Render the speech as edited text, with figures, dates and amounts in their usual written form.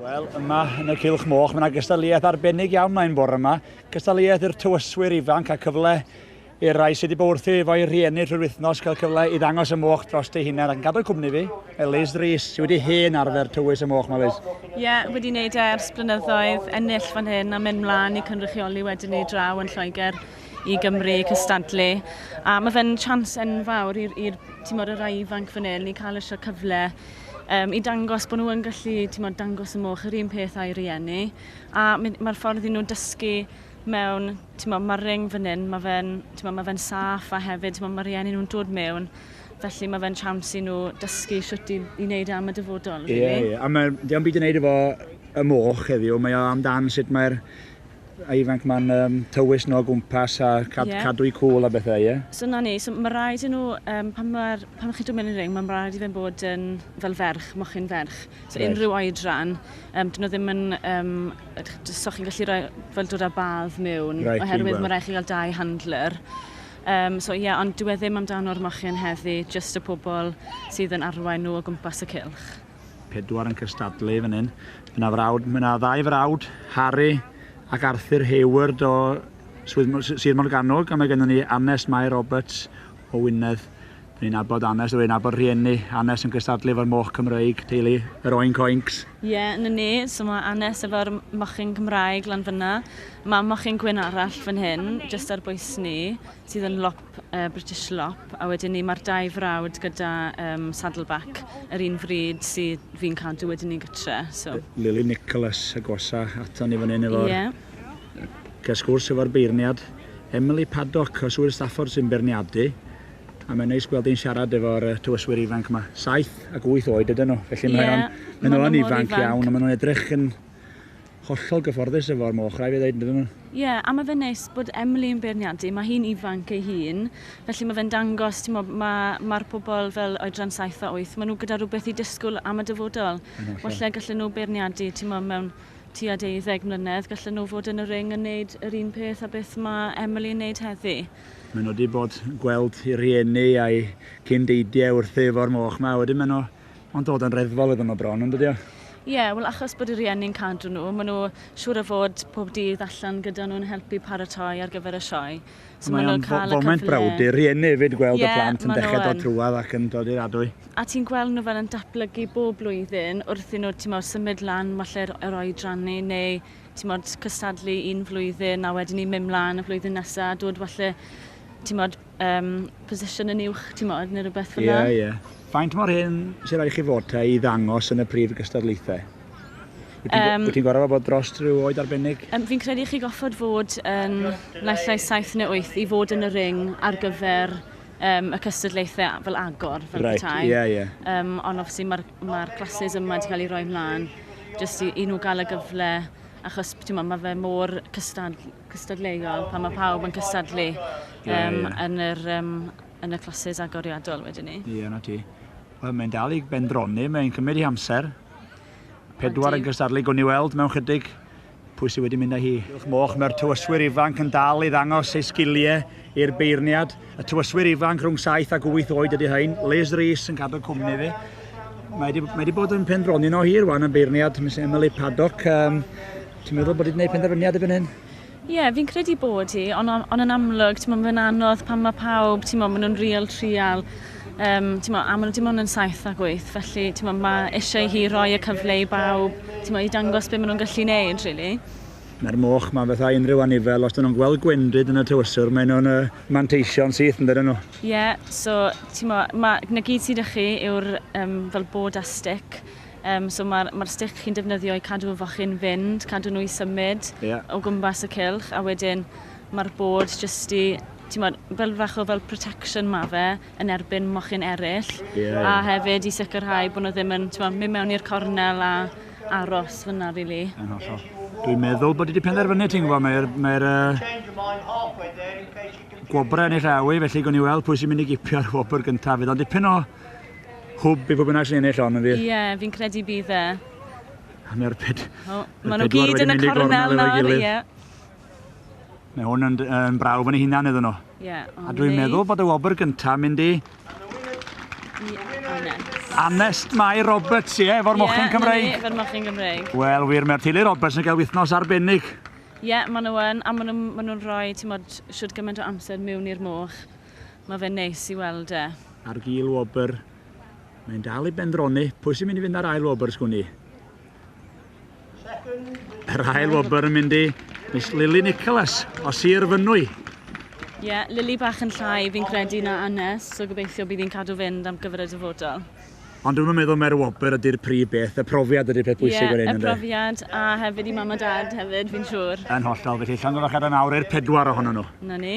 Wel, yma yn y Cylch Moch, mae yna gystadleuaeth arbennig iawn mae'n bore yma. Gystadleuaeth i'r tywyswyr ifanc a cyfle i'r rai sydd wedi bod wrthi efo'i rieni trwy'r wythnos cael cyfle i ddangos y moch dros ei hunain. Ac yn gadw cwmni fi, Liz Rhys, sydd wedi hen arfer tywys y moch, mae Liz. Ie, wedi wneud ers blynyddoedd, ennill fan hyn a mynd mlaen i cynrychioli wedyn ni draw yn Lloegr i Gymru, cystadlu. A mae fe'n chans enfawr i'r rai ifanc fan hyn i cael eisiau cyfle i dangos bod nhw yn gallu dangos y moch yr un peth a'i rieni. A mae'r ffordd i nhw dysgu mewn, mae'r ring fan hyn, mae fe'n saff a hefyd mae rieni nhw'n dod mewn. Felly mae fe'n chans i nhw dysgu sut i wneud am y dyfodol. Ie. A di o'n byd yn wneud efo y moch heddiw, mae o amdan sut mae'r ifanc ma'n tywys nhw o gwmpas a cadw i cwl a bethau, ie? So na ni, mae rhaid i nhw, pan chi dwi'n mynd i'r ring, mae'n rhaid i fe'n bod yn fel ferch, mochyn ferch. So unrhyw oedran, dyn nhw ddim yn, so chi'n gallu rhoi fel dod â badd mewn, oherwydd mae rhaid chi gael 2 handler. So ie, ond dwi ddim amdano'r mochyn heddi, just y pobl sydd yn arwain nhw o gwmpas y cylch. 4 yn cystadlu fan hyn. Mae yna 2 frawd, Harry ac Arthur Hayward o Sir Morgannwg, a mae gennym ni Annes Mai Roberts o Wynedd. Ni'n nabod Annes, dwi'n nabod rhieni Annes yn cystadlu efo'r moch Cymreig, teulu yr Oink Oinks. Ie, yna ni, so mae Annes efo'r mochyn Cymraeg lan fyna. Mae mochyn gwyn arall fan hyn, jyst ar bwys ni, sydd yn British lop, a wedyn ni mae'r 2 frawd gyda saddleback, yr un fryd sydd fi'n cadw wedyn ni gytre. So. Lily Nicholas y gosa ato ni fan hyn efo'r sgwrs efo'r beirniad. Emily Paddock o Swyr Stafford sy'n beirniadu. A mae'n neis gweld i'n siarad efo'r tywyswyr ifanc yma. 7 ac 8 oed ydyn nhw. Felly mae nhw'n ifanc iawn, a mae nhw'n edrych yn hollol gyfforddus efo'r moch, rai fi ddeud ydyn nhw. Ie, a mae fe'n neis bod Emily yn beirniadu, mae hi'n ifanc ei hun, felly mae fe'n dangos, mae'r pobl fel oedran 7 a 8, mae nhw gyda rhywbeth i disgwyl am y dyfodol. Falle gallen nhw beirniadu, mewn tua 12 mlynedd, gallen nhw fod yn y ring yn neud yr un peth a beth mae Emily yn neud heddi. Maen nhw wedi bod gweld i rieni a'i cyn-deidiau wrth efo'r moch yma, wedyn maen nhw'n dod yn reddfol iddyn nhw bron, yn dyddio? Ie, wel achos bod y rieni'n cadw nhw, maen nhw siŵr o fod pob dydd allan gyda nhw'n helpu paratoi ar gyfer y sioe. So mae'n foment brawd i'r rieni hefyd gweld y plant yn dechrau dod trwad ac yn dod i'r adwy. A ti'n gweld nhw fel yn datblygu bob blwyddyn wrth i nhw symud lan falle'r oedrannu neu cystadlu 1 flwyddyn a wedyn ni mynd mlaen y flwyddyn nesaf, dod falle position yn uwch, neu rhywbeth fel yna. Ie. Faint mor hyn sy'n rhaid i chi fod te i ddangos yn y prif gystadlaethau? Wyt ti'n gorfod bod dros rhyw oed arbennig? Fi'n credu chi goffod fod yn naill 7 neu 8 i fod yn y ring ar gyfer y cystadlaethau fel agor, fel petai. Ie. Ond obviously mae'r classes yma wedi cael ei roi mlaen, jyst i nhw gael y gyfle, achos mae fe mor cystadleuol pan mae pawb yn cystadlu yn y classes agoriadol wedyn ni. Ie, na ti. Mae'n dal i bendroni, mae'n cymryd i amser. 4 yn cystadlu, gwni weld mewn chydig pwy sydd wedi mynd â hi. Moch, mae'r tywyswyr ifanc yn dal i ddangos ei sgiliau i'r beirniad. Y tywyswyr ifanc rhwng 7 ac 8 oed ydy hain. Liz Rhys yn cadw cwmni fi. Mae wedi bod yn pendroni no hir wan yn beirniad, Miss Emily Paddock. Ti'n meddwl bod wedi gwneud penderfyniad erbyn hyn? Ie, fi'n credu bod hi, ond yn amlwg, mae'n anodd pan mae pawb, maen nhw'n real trial. A maen nhw dim ond yn 7 ac 8, felly mae eisiau hi roi y cyfle i bawb, i dangos beth maen nhw'n gallu gwneud, really. Mae'r moch, mae fatha unrhyw anifel, os dyn nhw'n gweld gwendid yn y tywyswr, mae nhw'n manteision syth yn dydyn nhw. Ie, so, na gyd sydd â chi yw'r fel bod a stick. So mae'r stick chi'n defnyddio i cadw y fochyn fynd, cadw nhw i symud o gwmpas y cylch, a wedyn mae'r bod jyst i, fel fach o fel protection ma fe yn erbyn mochyn eraill, a hefyd i sicrhau bod nhw ddim yn mynd mewn i'r cornel a aros fyna, really. Dwi'n meddwl bod wedi penderfynu, ti'n gwybod, mae'r gwobrau yn ei rhawi, felly gwni weld pwy sy'n mynd i gipio'r gwobr gyntaf. Fydd o'n dipyn o hwb i pob bynnag sy'n ennill on yn fydd? Ie, fi'n credu bydd e. Mae'r Maen nhw gyd yn y cornel nawr, ie. Mae hwn yn brawf yn ei hunan iddyn nhw. Ie. A dwi'n meddwl bod y wobr gyntaf mynd i i Anes. Anest Mai Roberts, ie, efo'r mochyn Cymreig. Ie, efo'r mochyn Cymreig. Wel, wir, mae'r teulu Roberts yn cael wythnos arbennig. Ie, maen nhw yn, a maen nhw'n rhoi, ti'n modd, siwr gymaint o amser mewn i'r moch. Mae fe'n neis i weld e. Ar gil wobr. Mae'n dal i bendroni. Pwy sy'n mynd i fynd ar ail wobr, sgwni? Yr ail wobr yn mynd i Miss Lily Nicholas o Sir Fynwy. Ie, Lily bach yn llai, fi'n credu na Anes, so gobeithio bydd hi'n cadw fynd am gyfer y dyfodol. Ond dwi'n meddwl mae'r wobr ydy'r prif beth, y profiad ydy'r peth bwysig o'r un y profiad, a hefyd i mam a dad hefyd, fi'n siŵr. Yn hollol, felly llan o ddechrau yn awr i'r 4 ohonyn nhw. Na ni.